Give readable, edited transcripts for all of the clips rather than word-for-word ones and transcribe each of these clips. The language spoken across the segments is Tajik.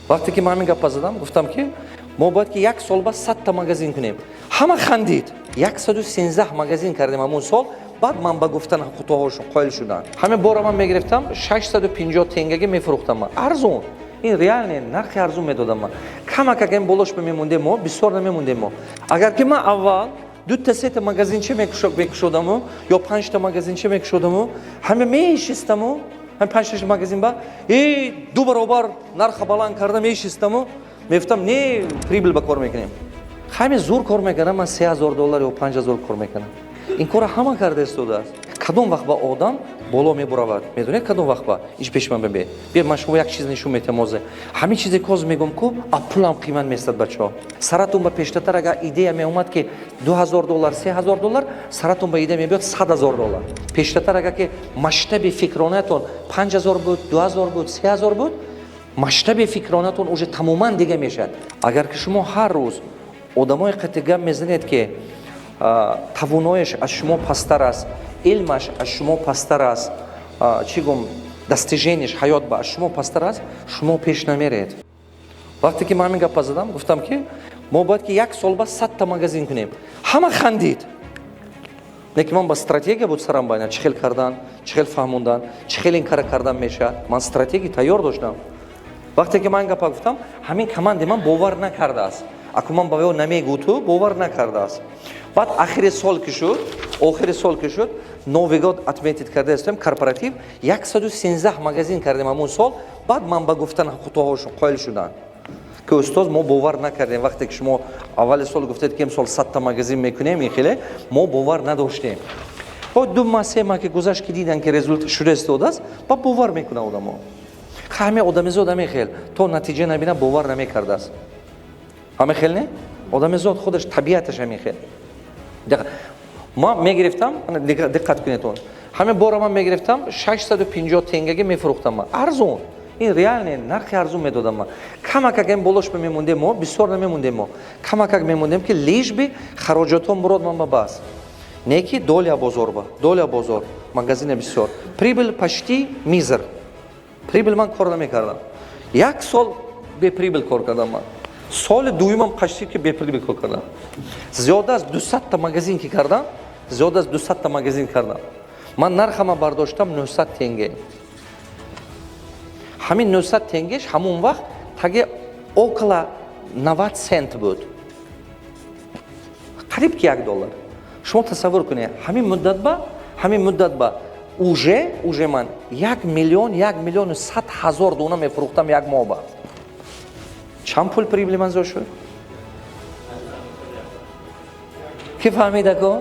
وقتی که من همین گپ زدم گفتم که ما باید که یک سال بعد 100 تا مگزین کنیم. همه خندید. 113 مگزین کردیم همون سال. بعد من با گفتن خطاهاشون قائل شدن. همین بار من میگرفتم 650 تنگه میفروختم من. ارزون. این ریال نه، نرخ ارزون میدادم من. کمک این بولش میمونده ما، بسیار نمیمونده ما. اگر که من اول 2 تا 3 تا مگزینچه میکشودم یا 5 تا مگزینچه میکشودم، همه میشستم و هم 5 تا مگزین با ای 2 برابر نرخ بالان کردم میشستم میفتم نه پریبل با کار میکنیم. همین زور کار میکنم من $3000 یا $5000 کار میکنم. این کار همه کرده است. کدوم وقت با آدم بالا میبرود میدونید کدوم وقت با ایش پیش من ببین بیا من شما یک چیز نشون میدم موزه همین چیزی کوز میگم کو پولم قیمت میستد بچه‌ها سراتون به پیشتر اگر ایده می اومد که $2000 $3000 سراتون به ایده میاد $100,000 پیشتر اگر که مشتب فکرانتون 5000 بود 2000 بود 3000 بود مشتب فکرانتون уже تماما دیگه میشه اگر که شما هر روز آدمای قطعه میزنید که تواناییش از شما پستر است علمش از شما پستر است چی گم دستجینش حیات با از شما پستر است شما پیش نمیرید وقتی که من همین گپ زدم گفتم که ما باید که یک سال بعد 100 تا مگزین کنیم همه خندید لیکن من با استراتژی بود سرم باید چه خیلی کردن چه خیلی فهموندن چه خیلی این کار کردن میشه من استراتژی تیار داشتم وقتی که من گپ گفتم همین کماند من باور نکرده است اگه من با او نمیگو تو باور نکرده است بعد آخر سال که شد نوویگاد اتمیتد کرده استم کارپوراتیو 113 مگزین کردیم همون سال بعد من با گفتن خطاهاشون قائل شدن که استاد ما باور نکردیم وقتی که شما اول سال گفتید که امسال 100 تا مگزین میکنیم این خیلی ما باور نداشتیم بعد 2 ماه 3 ماه که گذشت که دیدن که رزولت شده است با باور میکنه آدمو همه آدم زود خیلی تو نتیجه نبینه باور نمیکرده است همه خیلی نه آدم زود خودش طبیعتش همین خیلی ما میگرفتم دقت کنیتون همه بار من میگرفتم 650 تنگه میفروختم من ارزون این ریال نه نرخ ارزون میدادم من کمک اگه بولش میمونده ما بسیار نمیمونده ما کمک اگه میموندیم که لیش بی خراجاتون مراد من بس نه که доля بازار مگزین بسیار پریبل پشتی میزر پریبل من کار نمیکردم یک سال به پریبل کار کردم من سال دویمم قشتی که به پریبل کار کردم زیاده از 200 تا مگزین که کردم زیاده از 200 تا مگزین کردم من نرخم برداشتم 900 تنگه همین 900 تنگهش همون وقت تاگه около 90 سنت بود قریب که $1 شما تصور کنید همین مدت با уже من 1,100,000 دونه میفروختم یک ماه بعد چند پول پریبل منظور شد کی فهمیده کو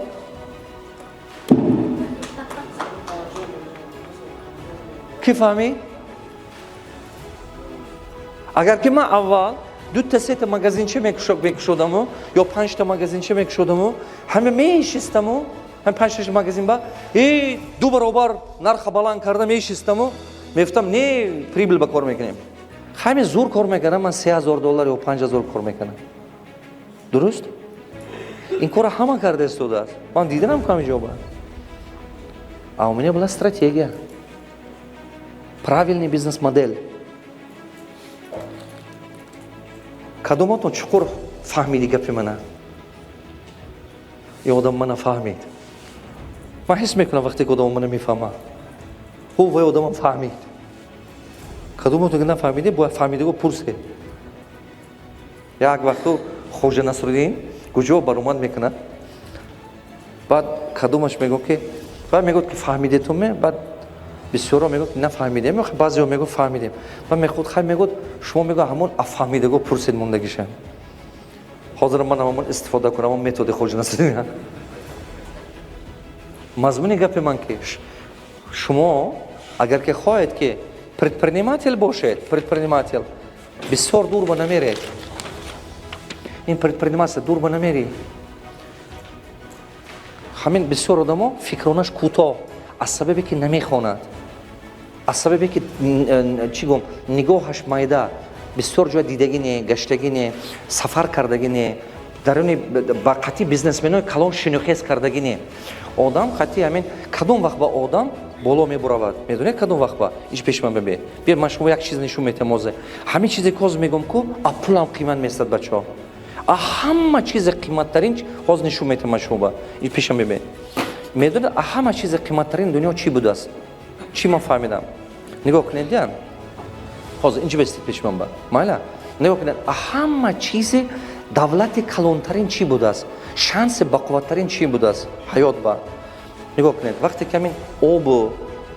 کی فهمید اگر که من اول 2 تا 3 تا مگزینچه میکشودم یا 5 تا مگزینچه میکشودم همه میشستم هم 5 تا مگزین با ای 2 برابر نرخ بالان کردم میشستم میفتم نه پریبل با کار میکنیم همین زور کار میکنم من $3000 یا $5000 کار میکنم درست این کار همه کرده است من دیدم کمی جواب а у меня была стратегия правильный бизнес-модель کدوماتون چقدر فهمیدی گپ منه یا آدم منو فهمید من حس میکنم وقتی کدوم منو میفهمه او آدم فهمید کدوماتون که نفهمیده باید فهمیدگو پرسه یک وقتو خوجه نصرالدین گوجو برامد میکنه بعد کدومش میگو که بعد میگو که فهمیده تو بعد بسیارا میگو نفهمیدیم بعضی‌ها میگو فهمیدیم و میخواد خیلی میگو شما میگو همون افهمیدگو پرسید موندگیشه حاضر من همون استفاده کنم اون متد خوجه نصرالدین مضمون گپ من که شما اگر که خواهید که предприниматель باشید предприниматель بسیار دور با نمیرید این предприниматель دور با نمیری همین بسیار آدم‌ها فکرانش کوتاه از سببی که نمیخواند از سببی که چی گم نگاهش مایده بسیار جای دیدگی نه گشتگی نه سفر کردگی نه درون با قطعی بیزنسمن‌های کلان شناخت کردگی نه آدم قطعی همین کدوم وقت با آدم боло мебуравад. Медонед кадом вақт ба иш пеш ман бебе. Бия ман шумо як чиз нишон метам озе. Ҳамин чизе коз мегум ку а пулам қимат местад бачаҳо. А ҳама чизе қиматтарин ҳоз нишон метам ман шумо ба иш пешам бебе. Медонед а ҳама чизе қиматтарин дунё чӣ будааст? Чӣ ман фаҳмидам? Нигоҳ кунед диан. Ҳозир инҷо бестед пеш ман ба. Майла? Нигоҳ кунед а ҳама чизе давлати калонтарин чӣ будааст? Шанси бақувваттарин чӣ будааст? Ҳаёт ба. Нигоҳ кунед, вақте ки ҳамин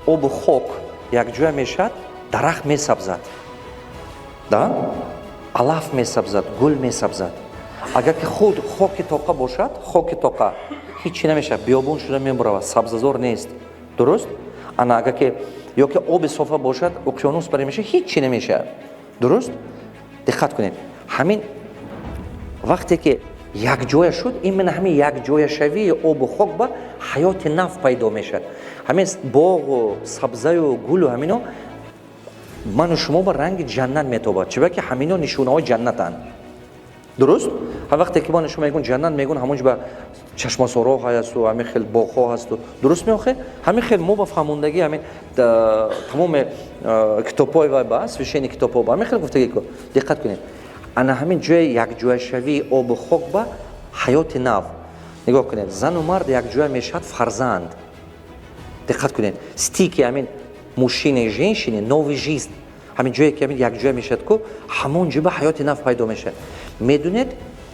обу хок якҷоя мешавад, дарахт месабзад. Да? Алаф месабзад, гул месабзад. Агар ки худ хоки тоқа бошад, хоки тоқа ҳичи намешавад, биёбон шуда мебуравад, сабзазор нест. Дуруст? Ана агар ки ё ки оби софа бошад, уқёнус баре мешавад, ҳичи намешавад. Дуруст? диққат кунед. Ҳамин вақте ки якҷоя шуд, именно ҳамин якҷояшавии обу хок ба ҳаёти нав пайдо мешавад. Ҳамин боғу сабзаю гулу ҳамино ману шумо ба ранги ҷаннат метобад. Чиба ки ҳамино нишонаҳои ҷаннатанд. Дуруст? ҳар вақте ки ману шумо мегӯн ҷаннат мегӯн ҳамонҷ ба чашмасороҳ ҳасту, ҳамин хел боғҳо ҳасту. Дуруст меохе? Ҳамин хел мо ба фаҳмондагӣ ҳамин тамоми китобҳои вай ба священни китобҳо ба ҳамин хел гуфтагӣ ку. Диққат кунед. Ана ҳамин ҷоя якҷояшавии обу хок ба ҳаёти нав. Нигоҳ кунед, зану мард якҷоя мешавад фарзанд. Диққат кунед, стики ҳамин мужчина и женщины, новый жизнь. Ҳамин ҷое ки ҳамин якҷоя мешавад ку ҳамон ҷо ба ҳаёти нав пайдо мешавад. Медонед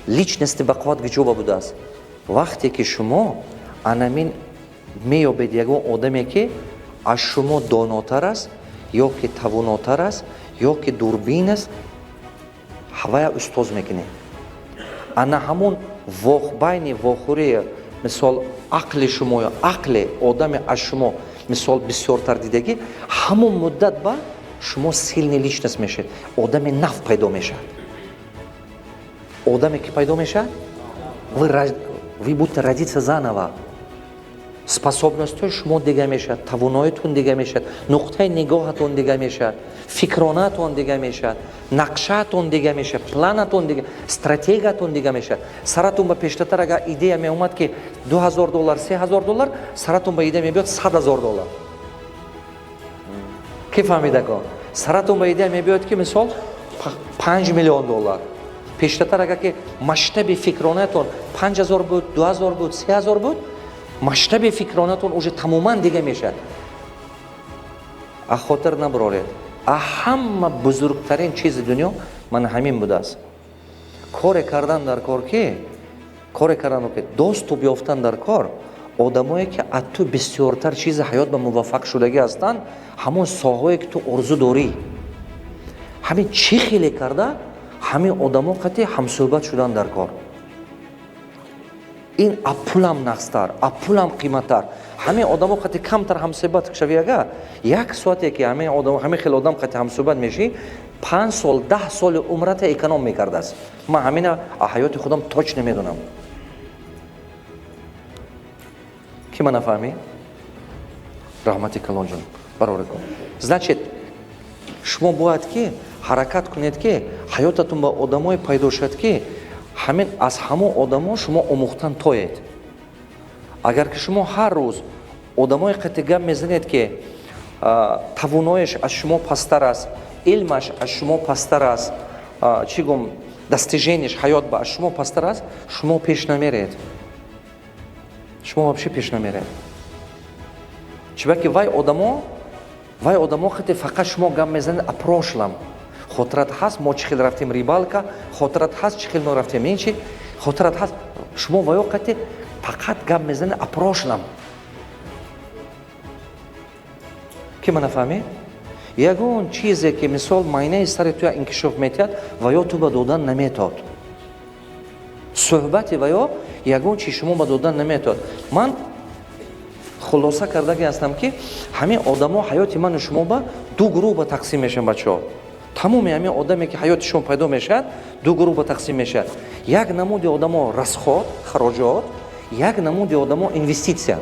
личности бақувват гиҷоба будааст. Вақте ки шумо анамин меёбед ягон одаме ки аз шумо донотар аст, ё ки тавонотар аст, ё ки дурбин аст, ҳавая устоз мекунед. Ана ҳамон байни вохӯрии мисол ақли шумо ё ақли одаме аз шумо мисол бисёртар дидагӣ, ҳамон муддат ба шумо силни личност мешавед. Одами нав пайдо мешавад. Одаме ки пайдо мешавад, вы будете родиться заново. Способностҳои шумо дига мешавад, тавоноитон дига мешавад, нуқтаи нигоҳатон дига мешавад, фикронатон дига мешавад, нақшаатон дига мешавад, планатон дига, стратегиятон дига мешавад. Саратон ба пештатар агар идея меомад ки $2000, $3000, саратон ба идея мебиёд $100,000. Ки фаҳмидагон? Саратон ба идея мебиёд ки мисол $5 миллион. Пештатар агар ки масштаби фикронатон 5000 буд, 2000 буд, 3000 буд, масштаби фикронатон уже тамоман дига мешавад. А хотир набароред. А ҳама бузургтарин чизи дунё ман ҳамин будааст. Коре кардан дар кор ки, коре кардан ки доступ ёфтан дар кор, одамое ки аз ту бисёртар чизи ҳаёт ба муваффақ шудагӣ ҳастанд, ҳамон соҳое ки ту орзу дорӣ. Ҳамин чӣ хеле карда, ҳамин одамо қати ҳамсӯҳбат шудан дар кор. ин а пулам нақстар, а пулам қиматтар. ҳамин одамо қати камтар ҳамсӯҳбат шавӣ ага, як соате ки ҳамин хел одам қати ҳамсӯҳбат мешӣ, 5 сол, 10 соли умрата эконом мекардааст. ман ҳамина ҳаёти худам точно медонам. ки ман нафаҳмӣ? раҳмати калонҷон барорикум. Значит, шумо бояд ки ҳаракат кунед ки ҳаётатон ба одамое пайдо шад ки ҳамин аз ҳамон одамо шумо омӯхтан тоед. Агар ки шумо ҳар рӯз одамое қати гап мезанед ки тавонояш аз шумо пастар аст, илмаш аз шумо пастар аст, чӣ гум дастиженияш ҳаёт ба аз шумо пастар аст, шумо пеш намеред. Шумо вообще пеш намеред. Чиба ки вай одамо қати фақат шумо гап мезанед а прошлам. Хотират ҳаст мо чӣ хел рафтем рибалка, хотират ҳаст чӣ хел мо рафтем ин чи, хотират ҳаст шумо ваё қати фақат гап мезанед а прошлам. ки ман нафаҳмӣ? Ягон чизе ки мисол майнаи сари туя инкишоф метиҳад, ваё ту ба додан наметод. Суҳбати ваё ягон чи шумо ба додан наметод. Ман хулоса кардагӣ ҳастам ки ҳамин одамо ҳаёти ману шумо ба ду гурӯҳ ба тақсим мешаванд бачаҳо. тамоми ҳамин одаме ки ҳаёти шумо пайдо мешавад, ду гурӯҳ ба тақсим мешавад. Як намуди одамо расход, хароҷот, як намуди одамо инвеститсия.